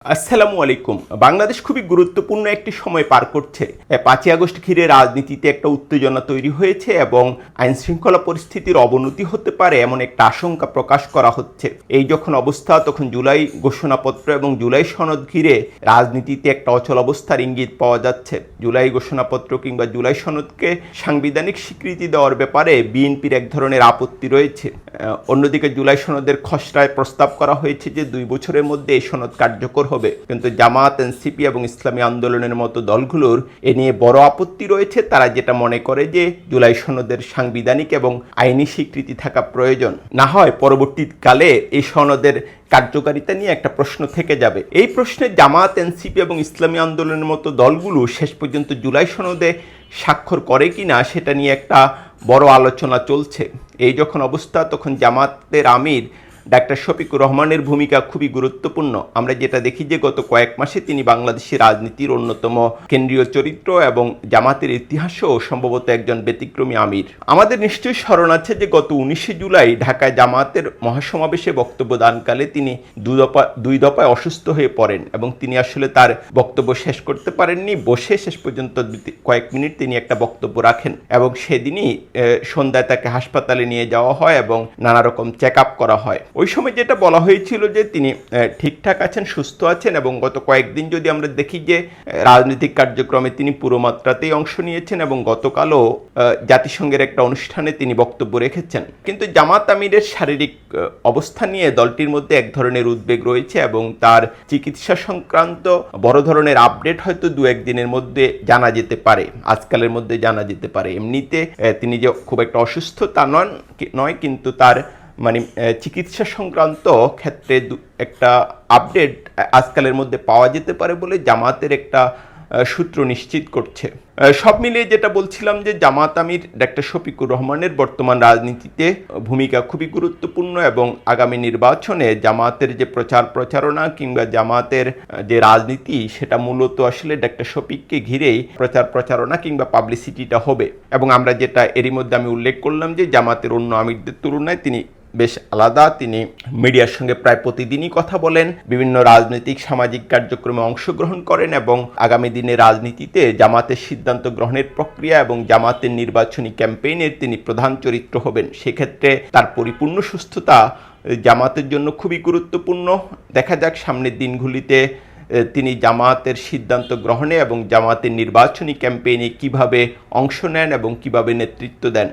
আসসালামু আলাইকুম। বাংলাদেশ খুবই গুরুত্বপূর্ণ একটি সময় পার করছে। ৫ই আগস্ট ঘিরে রাজনীতিতে একটা উত্তেজনা তৈরি হয়েছে এবং আইনশৃঙ্খলা পরিস্থিতির অবনতি হতে পারে এমন একটা আশঙ্কা প্রকাশ করা হচ্ছে। এই যখন অবস্থা, তখন জুলাই ঘোষণাপত্র এবং জুলাই সনদ ঘিরে রাজনীতিতে একটা অচল অবস্থার ইঙ্গিত পাওয়া যাচ্ছে। জুলাই ঘোষণাপত্র কিংবা জুলাই সনদকে সাংবিধানিক স্বীকৃতি দেওয়ার ব্যাপারে বিএনপির এক ধরনের আপত্তি রয়েছে। অন্যদিকে জুলাই সনদের খসড়ায় প্রস্তাব করা হয়েছে যে ২ বছরের মধ্যে এই সনদ কার্যকর হবে, কিন্তু জামাত, এনসিপি এবং ইসলামী আন্দোলনের মতো দলগুলোর এ নিয়ে বড় আপত্তি রয়েছে। তারা যেটা মনে করে যে জুলাই সনদের সাংবিধানিক এবং আইনি স্বীকৃতি থাকা প্রয়োজন, না হয় পরবর্তীকালে এই সনদের কার্যকারিতা নিয়ে একটা প্রশ্ন থেকে যাবে। এই প্রশ্নে জামাত, এনসিপি এবং ইসলামী আন্দোলনের মতো দলগুলো শেষ পর্যন্ত জুলাই সনদে স্বাক্ষর করে কিনা সেটা নিয়ে একটা বড় আলোচনা চলছে। এই যখন অবস্থা, তখন জামাতের আমির ডাক্তার শফিকুর রহমানের ভূমিকা খুবই গুরুত্বপূর্ণ। আমরা যেটা দেখি যে গত কয়েক মাসে তিনি বাংলাদেশি রাজনীতির অন্যতম কেন্দ্রীয় চরিত্র এবং জামাতের ইতিহাসেও সম্ভবত একজন ব্যতিক্রমী আমির। আমাদের নিশ্চয়ই স্মরণ আছে যে গত ১৯শে জুলাই ঢাকায় জামাতের মহাসমাবেশে বক্তব্য দানকালে তিনি দুই দফায় অসুস্থ হয়ে পড়েন এবং তিনি আসলে তার বক্তব্য শেষ করতে পারেননি। বসে শেষ পর্যন্ত কয়েক মিনিট তিনি একটা বক্তব্য রাখেন এবং সেদিনই সন্ধ্যায় তাকে হাসপাতালে নিয়ে যাওয়া হয় এবং নানা রকম চেক আপ করা হয়। ওই সময় যেটা বলা হয়েছিল যে তিনি ঠিকঠাক আছেন, সুস্থ আছেন এবং গত কয়েকদিন যদি আমরা দেখি যে রাজনৈতিক কার্যক্রমে তিনি পুরো মাত্রাতেই অংশ নিয়েছেন এবং গতকালও জাতিসংঘের একটা অনুষ্ঠানে তিনি বক্তব্য রেখেছেন। কিন্তু জামাত আমিরের শারীরিক অবস্থা নিয়ে দলটির মধ্যে এক ধরনের উদ্বেগ রয়েছে এবং তার চিকিৎসা সংক্রান্ত বড় ধরনের আপডেট হয়তো ২-১ দিনের মধ্যে জানা যেতে পারে, আজকালের মধ্যে জানা যেতে পারে। এমনিতে তিনি যে খুব একটা অসুস্থ তা নয়, কিন্তু তার চিকিৎসা সংক্রান্ত ক্ষেত্রে একটা আপডেট আজকালের মধ্যে পাওয়া যেতে পারে বলে জামাতের একটা সূত্র নিশ্চিত করছে। সব মিলিয়ে যেটা বলছিলাম যে জামাত আমির ডাক্তার শফিকুর রহমানের বর্তমান রাজনীতিতে ভূমিকা খুবই গুরুত্বপূর্ণ এবং আগামী নির্বাচনে জামাতের যে প্রচারণা কিংবা জামাতের যে রাজনীতি, সেটা মূলত আসলে ডাক্তার শফিককে ঘিরেই প্রচারণা কিংবা পাবলিসিটিটা হবে। এবং আমরা যেটা এরই মধ্যে আমি উল্লেখ করলাম যে জামাতের অন্য আমিরদের তুলনায় তিনি বেশ আলাদা। তিনি মিডিয়ার সঙ্গে প্রায় প্রতিদিনই কথা বলেন, বিভিন্ন রাজনৈতিক সামাজিক কার্যক্রমে অংশগ্রহণ করেন এবং আগামী দিনে রাজনীতিতে জামাতের সিদ্ধান্ত গ্রহণের প্রক্রিয়া এবং জামাতের নির্বাচনী ক্যাম্পেইনের তিনি প্রধান চরিত্র হবেন। সেক্ষেত্রে তার পরিপূর্ণ সুস্থতা জামাতের জন্য খুবই গুরুত্বপূর্ণ। দেখা যাক সামনের দিনগুলিতে তিনি জামাতের সিদ্ধান্ত গ্রহণে এবং জামাতের নির্বাচনী ক্যাম্পেইনে কিভাবে অংশ নেন এবং কিভাবে নেতৃত্ব দেন।